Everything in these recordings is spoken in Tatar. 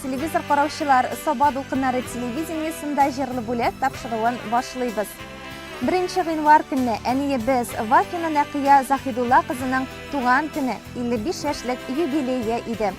телевизор караучылар Саба дулкыннары телевидениесында җырлы бүләк тапшыруын башлыйбыз. 1 гыйнвар көнне әниебез Вафина Нәкыя Захидулла кызының туган көне 55 яшьлек юбилее иде.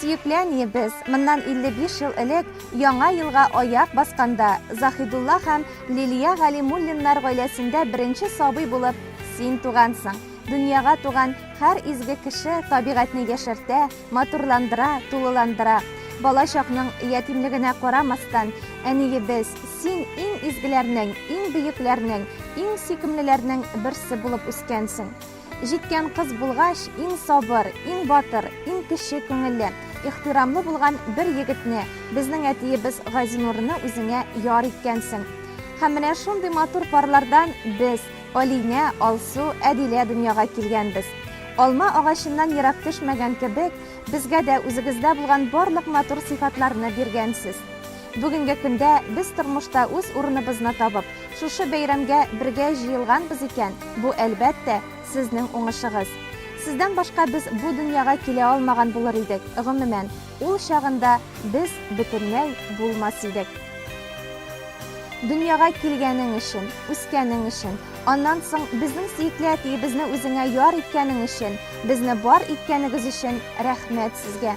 Сөекле әниебез, моннан 55 ел элек яңа елга аяк басканда Захидулла һәм Лилия Галимуллиннар гаиләсендә беренче сабый булып син тугансың. Дөньяга туган һәр изге кеше табигатьне яшәртә, матурландыра, тулыландыра. Бала чакның ятимлегенә карамастан, әниебез, син иң изгеләрнең, иң бөекләрнең, иң сөйкемлеләрнең берсе булып үскәнсең. Җиткән кыз булгач, иң сабыр, иң батыр, иң кече күңелле, ихтирамлы булган бер егетне, безнең әтиебез Газинурны үзеңә яр иткәнсең. Һәм менә шундый матур парлардан без, Алинә, Алсу, Әдилә дөньяга килгәнбез. Алма агачыннан ерак төшмәгән кебек, безгә дә үзегездә булган барлык матур сыйфатларны биргәнсез. Бүгенге көндә без тормышта үз урыныбызны табып, шушы бәйрәмгә бергә җыелганбыз икән, бу әлбәттә сезнең уңышыгыз. Сездән башка без бу дөньяга килә алмаган булыр идек. Гомумән, ул чагында без бөтенләй булмас идек. Дөньяга килгәнең өчен, үскәнең өчен, аннан соң безнең сөекле әтиебезне үзеңә яр иткәнең өчен, безне бар иткәнегез өчен рәхмәт сезгә.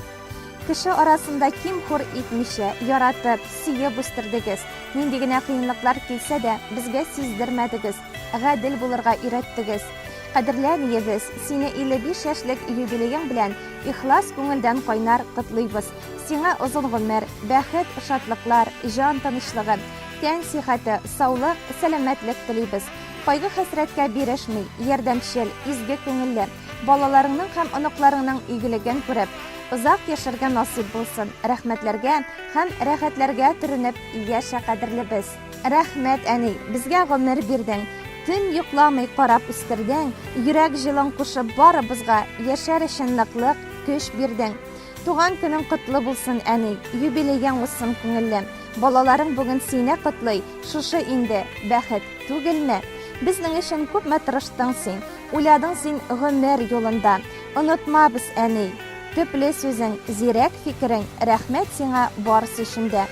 Кеше арасында ким хур итмичә, яратып, сөеп үстердегез. Нинди генә кыенлыклар килсә дә, безгә сиздермәдегез, гадел булырга өйрәттегез. Кадерле әниебез, сине 55 яшьлек юбилеең белән ихлас күңелдән кайнар котлыйбыз. Сиңа озын гомер, бәхет, шатлыклар, җан тынычлыгы, тән сихәте, саулык, сәламәтлек телибез. Кайгы-хәсрәткә бирешми, ярдәмчел, изге күңелле, балаларыңның һәм оныкларыңның игелеген күреп, озак яшәргә насыйп булсын. Рәхмәтләргә һәм рәхәтләргә төренеп яшә, кадерлебез. Рәхмәт, әни, безгә гомер бирдең. Төн йокламый карап үстердең, йөрәк җылың кушып барыбызга яшәр өчен ныклык, көч бирдең. Туган көнең котлы булсын, әни, юбилеяң үтсен күңелле. Балаларың бүген сине котлый, шушы инде бәхет түгелме? Безнең өчен күпме тырыштың син, уйладың син гомер юлында. Онытмабыз, әни, төпле сүзең, зирәк фикерең, рәхмәт сиңа барысы өчен дә.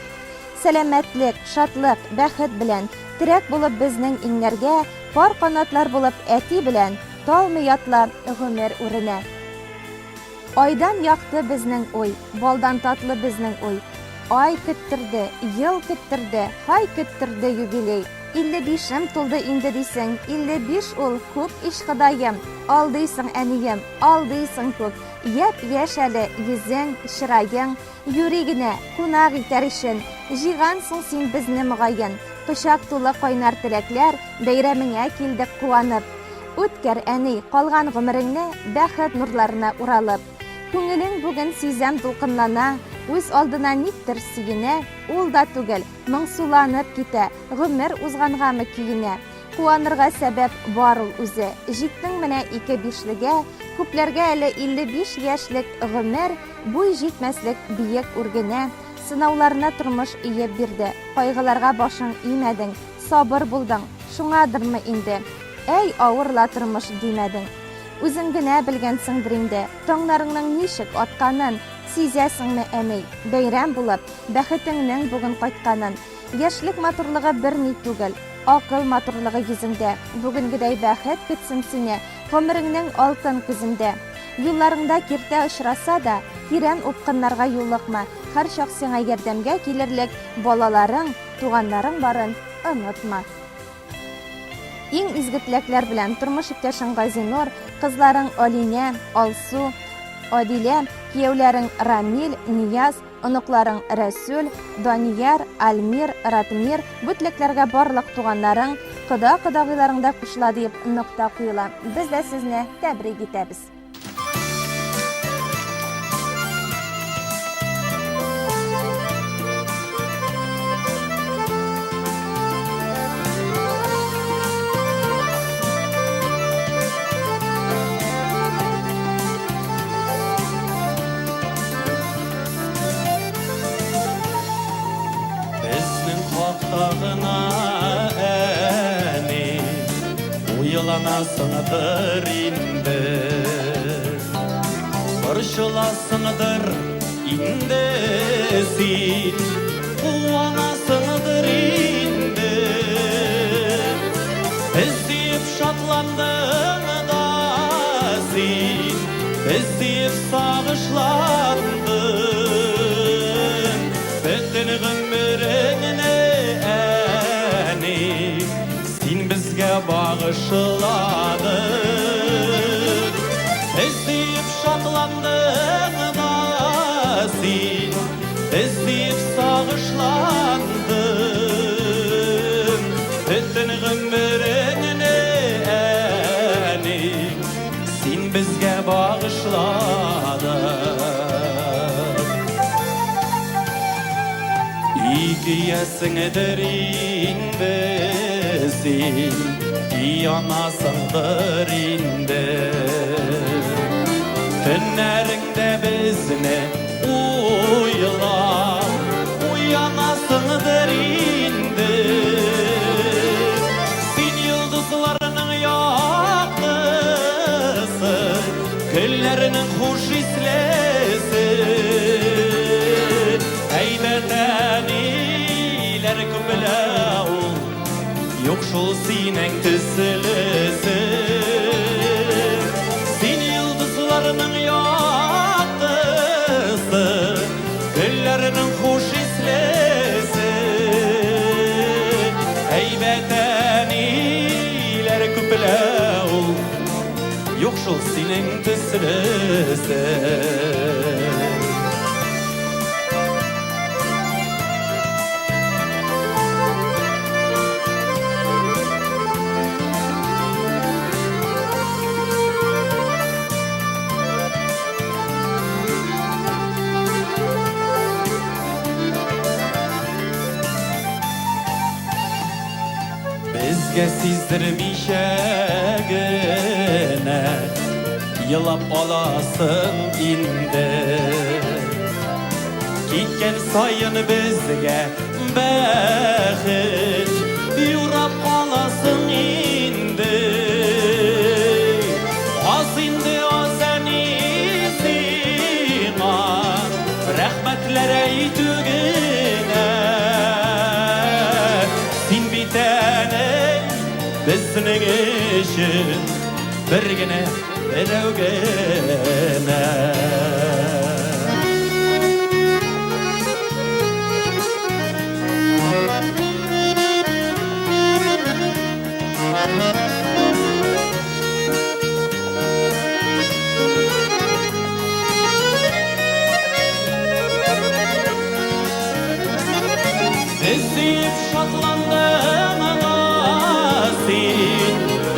Сәламәтлек, шатлык, бәхет белән терәк булып безнең иңнәргә, пар канатлар булып әти белән талмый ятла гомер үренә. Айдан якты безнең уй, балдан татлы безнең уй. Ай көттерде, ел көттерде, хай көттерде юбилей. 55-ем тулды инде дисең, 55 ул күп иш Ходаем. Алдыйсың, әнием, алдыйсың күп. Яп-яшь әле йөзең, чырайың, юри генә кунак итәр өчен. Җыйгансың син безне мөгаен. Кочак тулы кайнар теләкләр, бәйрәмеңә килдек куанып. Үткәр, әни, калган гомереңне бәхет нурларына уралып. Күңелең бүген сизәм дулкынлана, үз алдына ниттер сөенә, ул да түгел, моңсуланып китә, гомер узгангамы көенә. Куанырга сәбәп бар ул үзе. Җиттең менә 2-5-легә, күпләргә әле 55 яшьлек гомер буй җитмәслек биек үргенә. Сынауларына тормыш иеп бирде, кайгыларга башың имәдең, сабыр булдың, шуңадырмы инде. Әй, авырла тормыш димәдең. Үзең генә белгәнсеңдер инде, таңнарыңның ничек атканын, сизәсеңме, әни, бәйрәм булып, бәхетеңнең бүген кайтканын. Яшьлек матурлыгы берни түгел, акыл матурлыгы йөзеңдә. Бүгенгедәй бәхет көтсен сине, гомереңнең алтын күзендә. Юлларыңда киртә очраса да, тирән упкыннарга юлыкма. Һәр чак сиңа ярдәмгә килерлек балаларың, туганнарың барын онытма. Иң изге теләкләр белән тормыш иптәшең Газинур, кызларың Алинә, Алсу, Адилә, кияүләрең Рамил, Нияз, оныкларың Рәсүл, Данияр, Альмир, Ратмир, бу теләкләргә барлык туганнарың, кода-кодагыйларың да кушыла дип нокта куела. Без дә сезне тәбрик итәбез. Әни, уйланасыңдыр инде, борчыласыңдыр indesin Kuvanasındır indi Ezdiyip şatlandın da sin Ezdiyip sağışlandın Bütün gümrüğüne eni Sin bizge bağışladın Ezdiyip şatlandın da sin Ezdiyip sağışlandın Bütün gümrüğüne eni Sin bizge bağışladın İkiyesindir indesin İyi anasındır indi Tünlerinde bizne uyla Uyanasındır indi Sin yıldızlarının yaklısı Güllerinin hoş islesi Heybeteniler kümleğu Yok şol sinen tüsülüsü Sin yıldızlarının yaklısı Güllerinin hoş islesi Heybeteniler kümleğu Yok şol sinen tüsülüsü Bizge sizdirmişegine Yılap olasın indi Gitken sayın bizge Behit Yurap olasın indi Az indi az enisina Rahmetlere itügine Sin bitene Bizning işin birgine birovgine Ezdiyip şatlandın nasin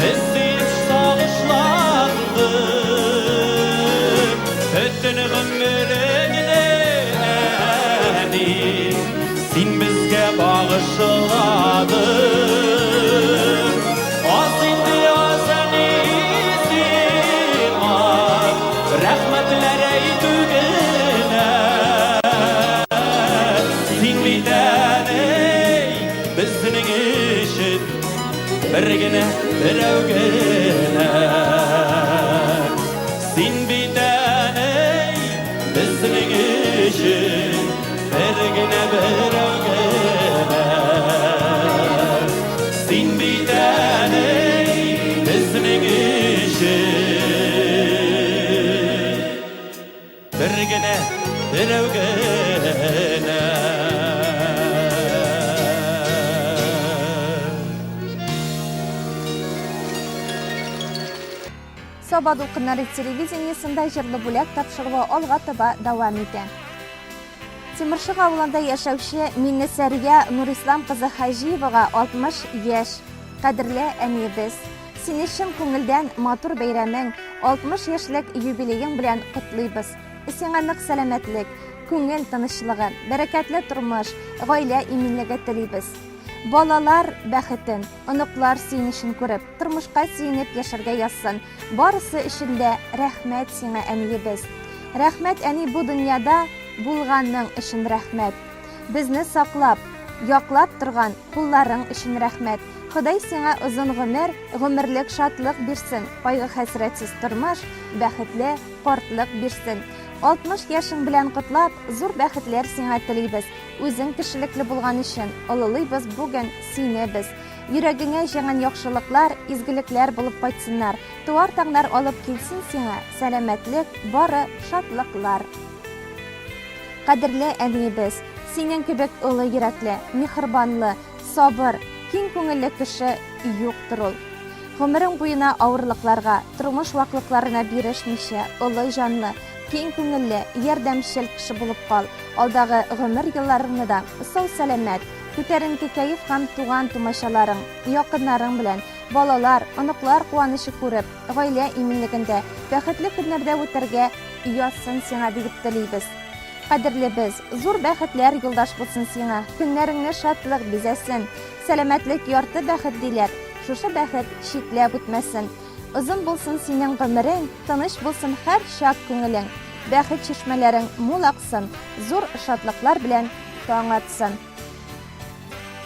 Ezdiyip sağışlandın Bütün gümrüğüne eni Sin bizge bağışladın Az indi az enisin Rahmetlere itügine Sin bitene Bizning işin birgine birovgine Sin bitene Bizning işin birgine birovgine Sin bitene Bizning işin birgine birovgine Sabah Dolqunları televiziyaniyasında jırlı бүләк тапшыруы алга таба дәвам итә. Тимиршык авылында яшәүче Миннесәрия Нурислам кызы Хаҗиевага 60 яшь. Кадерле әниебез, сине чын күңелдән матур бәйрәмең 60 яшьлек юбилеең белән котлыйбыз. Сиңа нык сәламәтлек, күңел тынычлыгы, бәрәкәтле тормыш, гаилә иминлеге телибез. Балалар бәхетен, оныклар сөенечен күреп, тормышка сөенеп яшәргә язсын. Барысы өчен дә рәхмәт сиңа, әниебез. Рәхмәт, әни, бу дөньяда булганың өчен рәхмәт. Безне саклап, яклап торган кулларың өчен рәхмәт. Ходай сиңа озын гомер, гомерлек шатлык бирсен. Кайгы хәсрәтсез тормыш, бәхетле картлык бирсен. 60 yaşың белән котлап, зур бәхетләр сиңа телибез. Үзең кешелекле булган өчен олылыйбыз бүген сине без. Йөрәгеңә җиңгән яхшылыклар, изгелекләр булып кайтсыннар. Туар таңнар алып килсен сиңа сәламәтлек, бары шатлыклар. Кадерле әниебез, синең кебек олы йөрәкле, мехрибанлы, сабыр, киң күңелле кеше юктыр ул. Гомерең буена авырлыкларга, тормыш ваклыкларына бирешмичә, олы җанлы, киң күңелле, ярдәмчел кеше булып кал. Алдагы гомер елларыңны да сау-сәламәт, күтәренке кәеф һәм туган тумачаларың, якыннарың белән, балалар, оныклар куанышы күреп, гаилә иминлегендә, бәхетле көннәрдә үтәргә язсын сиңа дип телибез. Кадерле без, зур бәхетләр юлдаш булсын сиңа, көннәреңне шатлык бизәсен, сәламәтлек ярты бәхет диләр. Шушы бәхет чикләп үтмәсен. Озын булсын синең гомерең, тыныч булсын һәр чак күңелең. Бәхет чишмәләрең мул аксын, зур шатлыклар белән таң атсын.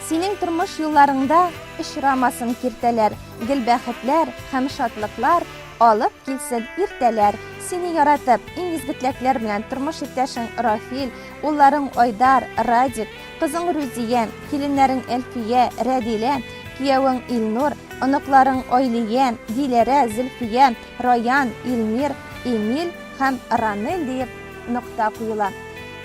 Синең тормыш юлларыңда очрамасын киртәләр, гел бәхетләр һәм шатлыклар алып килсен иртәләр. Сине яратып, иң изге теләкләр белән тормыш иптәшең Рафил, улларың Айдар, Радик, кызың Рузия, киленнәрең Әлфия, Рәдилә, киявең Илнур, оныкларың Айлия, Диләрә, Зөлфия, Раян, Илмир, Эмил һәм Ранел дип нокта куела.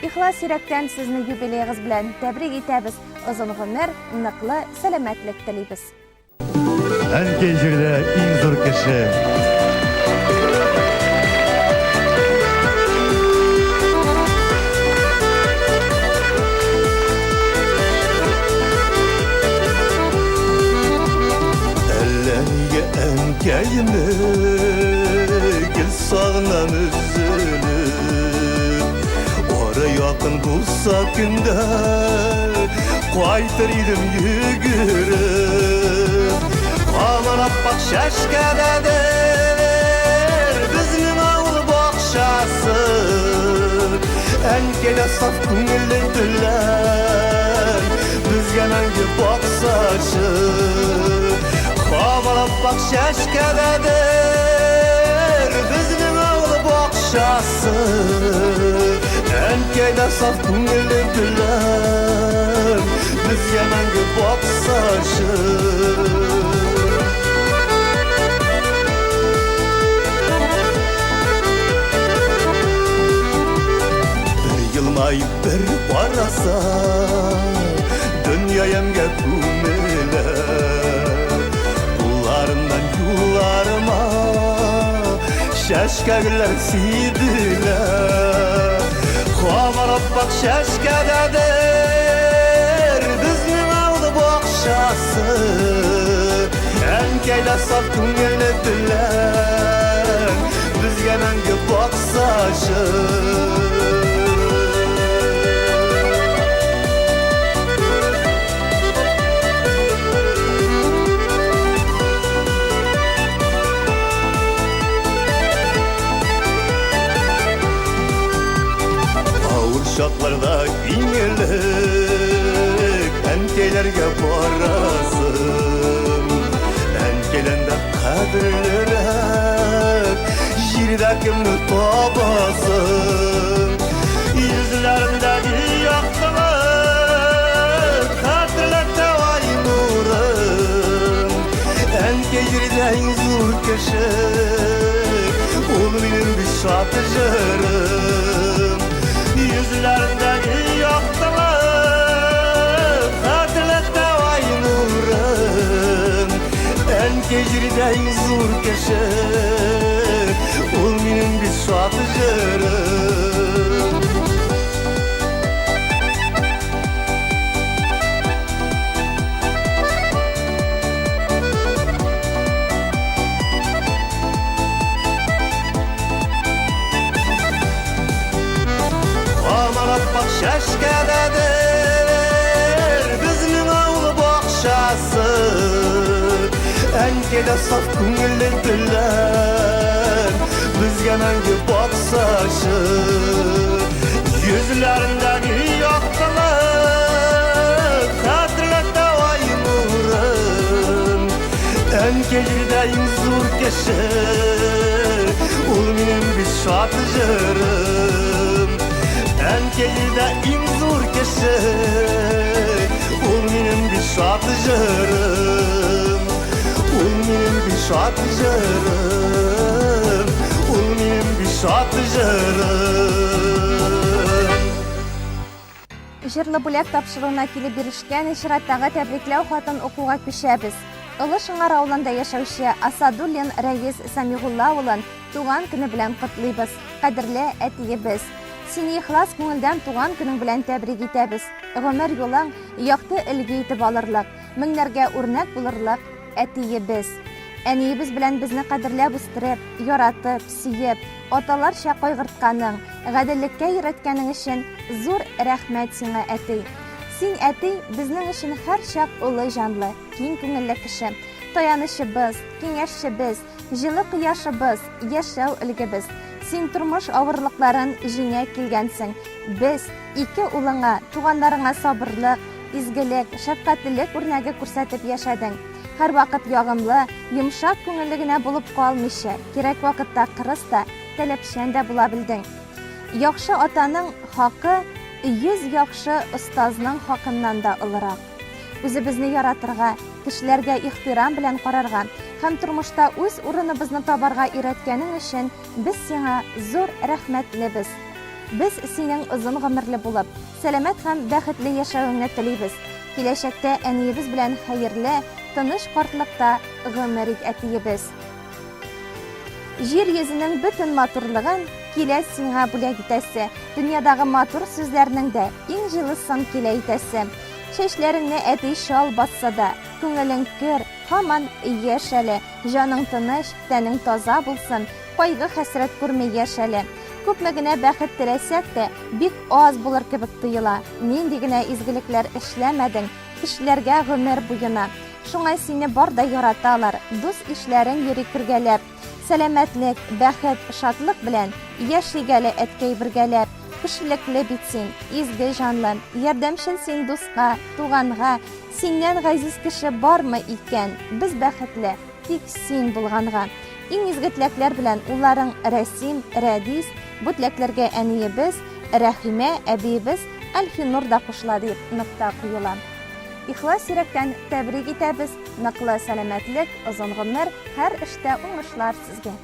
Ихлас йөрәктән сезне юбилейгыз белән тәбрик итәбез. Озын гомер, ныклы сәламәтлек телибез. Әнкәй җирдә иң зур кеше. Әлләнигә әнкәйемне гел сагынам үзенеп, ара якын булса көндә кайтыр идем йөгереп. Һаман аппак чәчкәдәдер безнең авыл бакчасы, әнкәй дә саф күңелле белән безгә мәңге баксачы. Һаман аппак чәчкәдәдер безнең авыл бакчасы, әнкәй дә саф күңелле белән безгә мәңге баксачы. Yılmayıp bir barasa dünya yemge kumele, kullarından yollarıma şaşkagılar sidiler. Hamarap bak şaşkadadır bizning avdi boqshasi, әнкәйлә saf күңелле bilan bizga mangu boqsachi. Şaklarda ingelik әнкәйләргә барасın, әнкәйләндә кадерлерәк җирдә кемне табасın. Йөзләрендәге яктылык хәтерләтә ай нурын, әнкәй җирдә иң зур кеше, ул минем бик шат җырым. Yüzlerindeki yaktılık hatırlattı ay nurun, әнкәй җирдә иң зур кеше, ул минем бик шат җырым. Appak şaşkadadır bizning avul boqshasi, әнкәй дә saf күңелле bilan bizga mangu boqsachi. Yuzlarindagi yoqtiliq hatırlattı ay nurun, әнкәй җирдә иң зур кеше, ул минем бит шат җырым. Әнкәйдә иң зур кеше, ул минем бит шат җырым. Ул минем бит шат җырым, ул минем бит шат җырым. Җырлы бүләк тапшыруына килеп бирешкән ичраттагы тәбрикләү хатын укуга күчәбез. Олы Шыңар авылында яшәүче Асадуллин Рәис Самигулла улын туган көне белән котлыйбыз. Кадерле әтиебез, сине ихлас күңелдән туган көнең белән тәбрик итәбез. Гомер юлың якты илге итеп алырлык, меңнәргә үрнәк булырлык әтиебез. Әниебез белән безне кадерләп үстереп, яратып, сөеп, аталарча кайгыртканың, гаделлеккә өйрәткәнең өчен зур рәхмәт сиңа, әти. Син, әти, безнең өчен һәр чак улы җанлы, киң күңелле кеше, таянычыбыз, киңәшчебез, җылы кояшыбыз, яшәү илгебез. Син тормыш авырлыкларын җиңә килгәнсең. Без ике улыңа, туганнарыңа сабырлык, изгелек, шәфкатьлек үрнәге күрсәтеп яшәдең. Һәр вакыт ягымлы, йомшак күңелле генә булып калмыйча, кирәк вакытта кырыс та, таләпчән дә була белдең. Яхшы атаның хакы 100 яхшы остазның хакыннан да олырак. Үзебезне яратырга, кешеләргә ихтирам белән карарга һәм тормышта үз урыныбызны табарга өйрәткәнең өчен без сиңа зур рәхмәтлебез. Без синең озын гомерле булып, сәламәт һәм бәхетле яшәвеңне телибез. Киләчәктә әниебез белән хәерле, тыныч картлыкта гомер ит, әтиебез. Җир йөзенең бөтен матурлыгын килә сиңа бүләк итәсе, дөньядагы матур сүзләрнең дә иң җылысын килә итәсе. Чәчләреңне әти шал басса да, күңелең көр, һаман яшәле, җаның тыныч, тәнең таза булсын, кайгы хәсрәт күрмәй яшәле. Күпме генә бәхет теләсәк тә, бик аз булыр кебек тоела. Нинди генә изгелекләр эшләмәдең кешеләргә гомер буена. Шуңа сине бар да яраталар, дус ишләрең йөри кергәләп. Сәламәтлек, бәхет, шатлык белән яшигәле әткәй бергәләп. Кешелекле бит син, изге җанлы, ярдәмчел син дуска, туганга. Синнән газиз кеше бармы икән? Без бәхетле, тик син булганга. Иң изге теләкләр белән улларың Рәсим, Рәдис, бу теләкләргә әниебез, Рәхимә әбиебез Әлфинур да кушыла дип нокта куела. Ихлас йөрәктән тәбрик итәбез, ныклы сәламәтлек, озын гомер, һәр эштә уңышлар сезгә.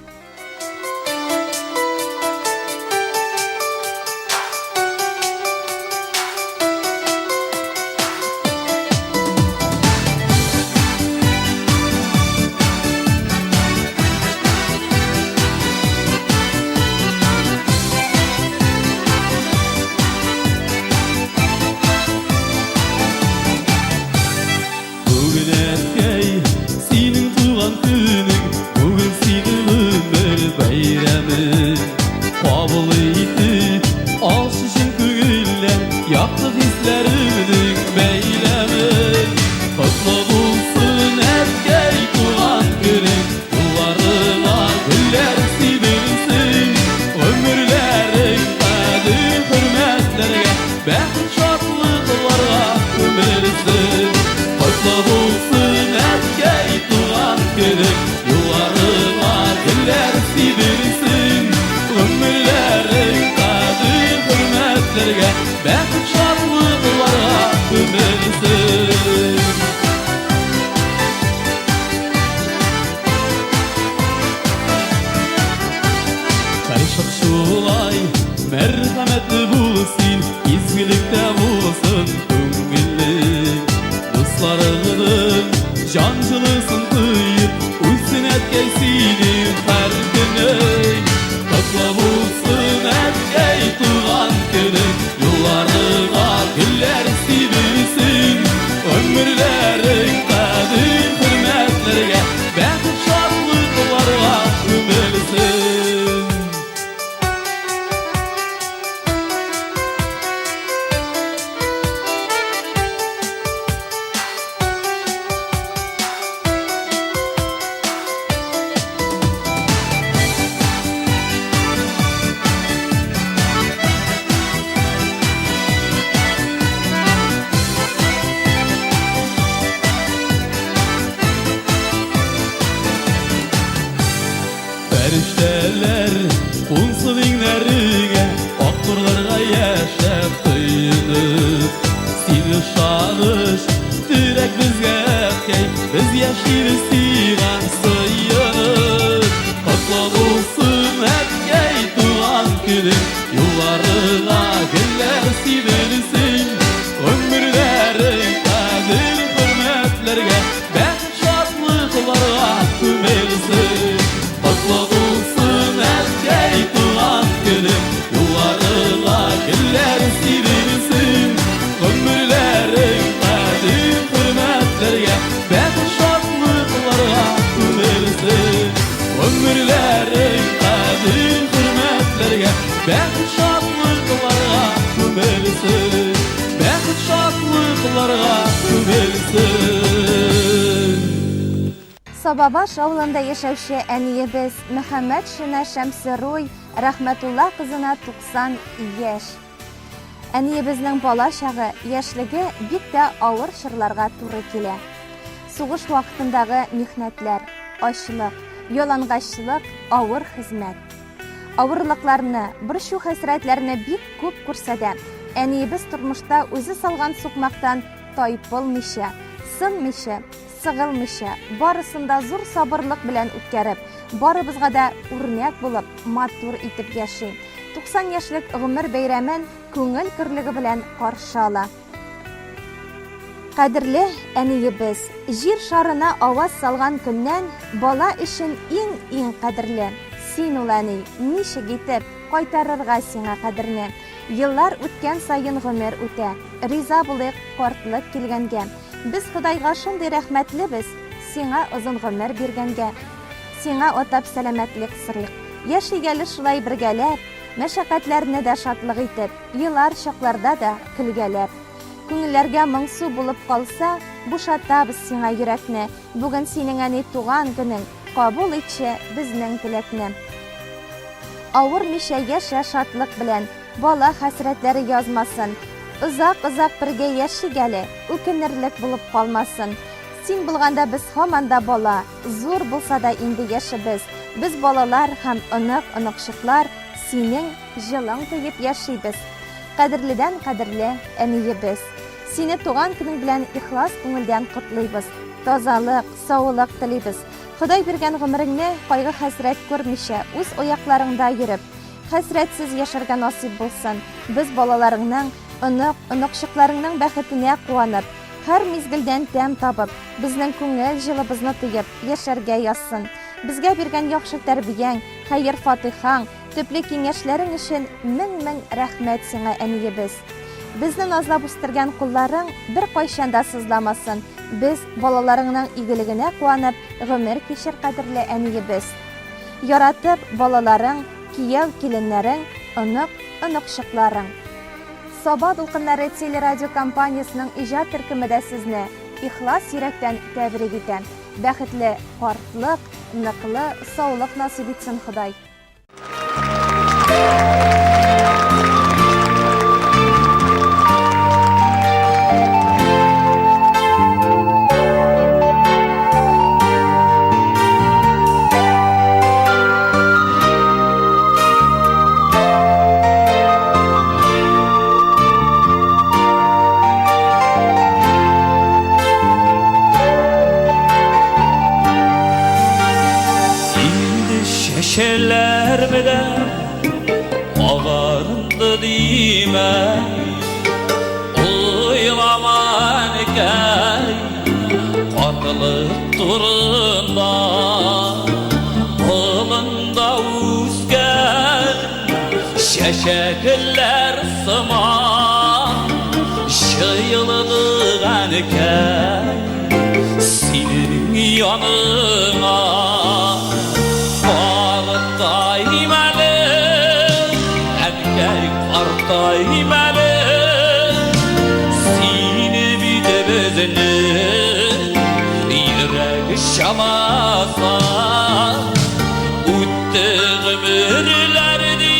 Merhametli bulsun, izgilikte bulsun Kungillik, dostlarının cancılısın kıyıp Uysun etkeysiyle her günü Kutlu bulsun etkey tuğan günü Yollarına güller sivilsin Ömürlerin kadir hürmetlerine Bәхет şartlıklarına ümülsün sıyınır Seni şarış Direk bizge key Biz yaşayırız sigan sıyınır Kutlu olsun hep gey Doğan günün Yollarına güller silinsin Ömürlerin kadir hürmetlerge Ben şatlıklara tümelsin Kutlu olsun hep gey Doğan günün Yollarına güller silinsin Ömürlerin kadir hürmetlerge Ben şatlıklara tümelsin Ömürlerin kadir hürmetlerge Ben şatlıklara tümelsin Ben şatlıklara tümelsin Sababaş avlında yaşavşı әнiyебіз Мөхәммәд Шина Шәмсеруй Рәхмәтулла кызына 90 яшь. Әнiyебезнең бала чагы, яшьлеге бик тә авыр чорларга туры килә. Сугыш вакытындагы михнәтләр, ачлык, ялангачлык, авыр хезмәт. Авырлыкларны, борчу хәсрәтләрне бик күп күрсәтә. Әнiyебез тормышта үзе салган сукмактан тайпылмыйча, сынмыйча, сыгылмыйча, барысында зур сабырлык белән үткәреп, барыбызга да үрнәк булып, матур итеп яши. 90 яшьлек гомер бәйрәмен күңел кирлеге белән каршы ала. Кадерле әнiyебез, җир шарына аваз салган көннән бала өчен иң кадерле. Син ул әни, ничек итеп кайтарырга сиңа кадерне? Еллар үткән саен гомер үтә. Риза булыйк картлык килгәнгә. Без Худайга шундый рәхмәтлебез, сиңа озын гомер биргәнгә. Сиңа атап сәламәтлек сырлык. Яшигәле шулай бергәләп, мәшәкатьләрне дә шатлык итеп, еллар чакларда да көлгәләп. Күңелләргә моңсу булып калса, бушатабыз сиңа йөрәкне. Бүген синең әни туган көнең, кабул итче безнең теләкне. Авырмыйча яшә шатлык белән, бала хәсрәтләре язмасын. Узак бергә яшигәле, үкенерлек булып калмасын. Син булганда без һаман да бала, зур булса да инде яшебез. Без балалар һәм онык-оныкчыклар синең җылың тыеп яшибез. Кадерледән кадерле әнiyебез. Сине туган көнең белән ихлас күңелдән котлыйбыз. Тазалык, саулык телибез. Ходай биргән гомереңне кайгы хәсрәт күрмичә, үз аякларыңда йөреп, хәсрәтсез яшәргә насип булсын. Без балаларыңның, оныкчыкларыңның бәхетенә куанып, һәр мизгелдән тәм табып, безнең күңел җылыбызны тыеп яшәргә язсын. Безгә биргән яхшы тәрбияң, хәер-фатихаң, төпле киңәшләрең өчен мең рәхмәт сиңа әнiyебез. Безне назлап үстергән кулларың бер кайчан да сызламасын. Без балаларыңның игелегенә куанып, гомер кичер кадерле әнiyебез. Яратып балаларың, кияү киленнәрең, оныкчыкларың. Саба дулкыннары телерадио компаниясының иҗат төркеме дә сезне ихлас йөрәктән тәбрик итә. Бәхетле картлык, ныклы саулык насип итсен Ходай. Şeşeler bile ağardı dime Uylaman iken katılıp durunda Kolunda uzgen şeşekler sıman Şıyılıdığın iken senin yanına Daymalı seni bir de bezini yürek şamasa Uttı ömürlerdi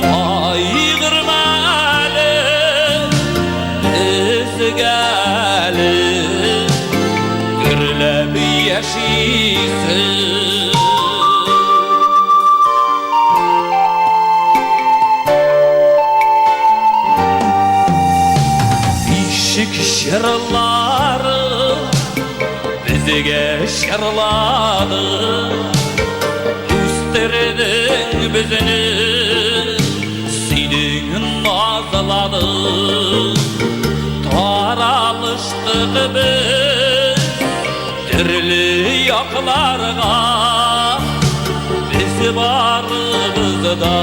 aygırmalı Özgəli gürləb yaşaysın bizge şarladı Üstlerinin bizini Senin nazladı Taralıştık biz Dirli yaklarga Biz barımızda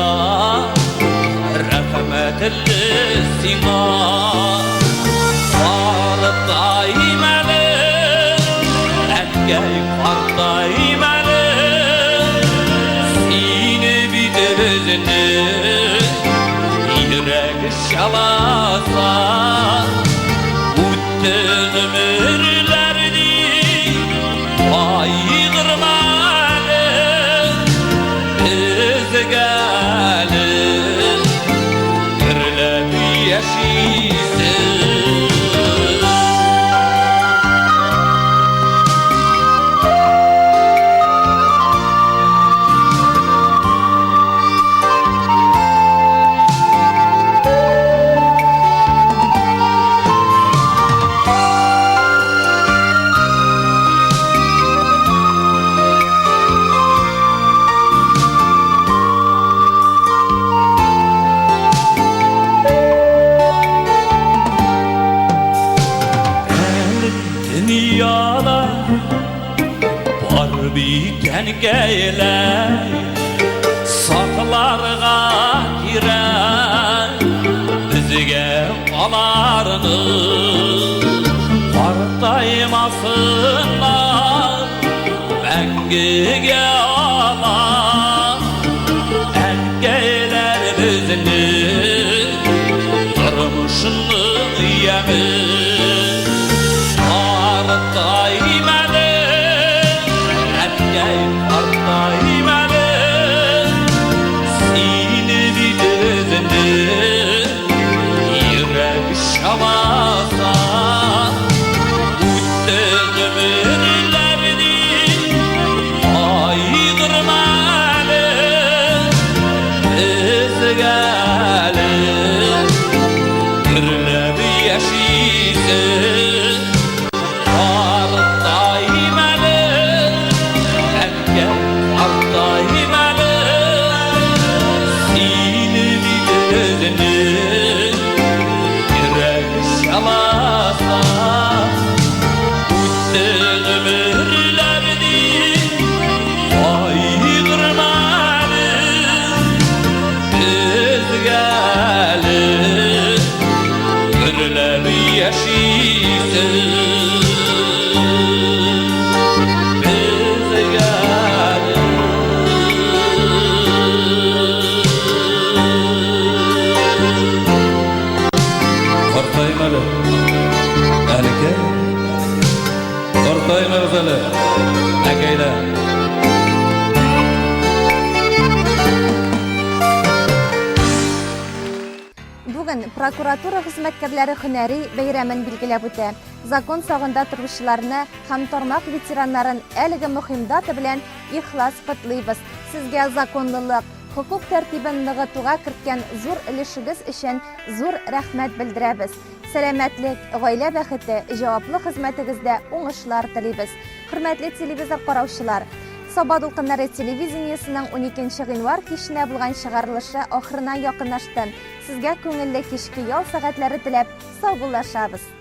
Rahmetli sina Sarıtayım eli Engey partayım eli Seni bitirzni Yürek şalasa Uttık ömürlerdi Ayırmalı Biz gelin Kırılıp yaşaysın Dünyada var biten geyler Saklarga girer bizge alarını Partaymasınlar bengige alan Engeyler bizni Durmuşunu yemin Partayım eli Engey partayım eli Seni bitirzni Yürek şalasa Uttık ömürlerdi Ayırmalı Biz gelin Kırılıp yaşaysın Partayım eli Engey partayım eli Seni bitirzni Yürek şalasa Uttık ömürlerdi Ayırmalı Biz gelin Kırılıp yaşaysın Biz gelin Partayım eli Engey Partayım eli Engeyler Бүген прокуратура хезмәткәрләре һөнәри бәйрәмен билгеләп үтә. Закон сагында торучыларны һәм тармак ветераннарын әлеге мөһим дата белән ихлас котлыйбыз. Сезгә законлылык, хукук тәртибен ныгытуга керткән зур өлешегез өчен зур рәхмәт белдерәбез. Сәламәтлек, гаилә бәхете, җаваплы хезмәтегездә уңышлар телибез. Хөрмәтле телевизор караучылар, Саба дулкыннары телевидениесенең 12 гыйнвар киченә булган чыгарылышы ахырына якынлашты. Сезгә күңелле кичке ял сәгатьләре теләп, саубуллашабыз.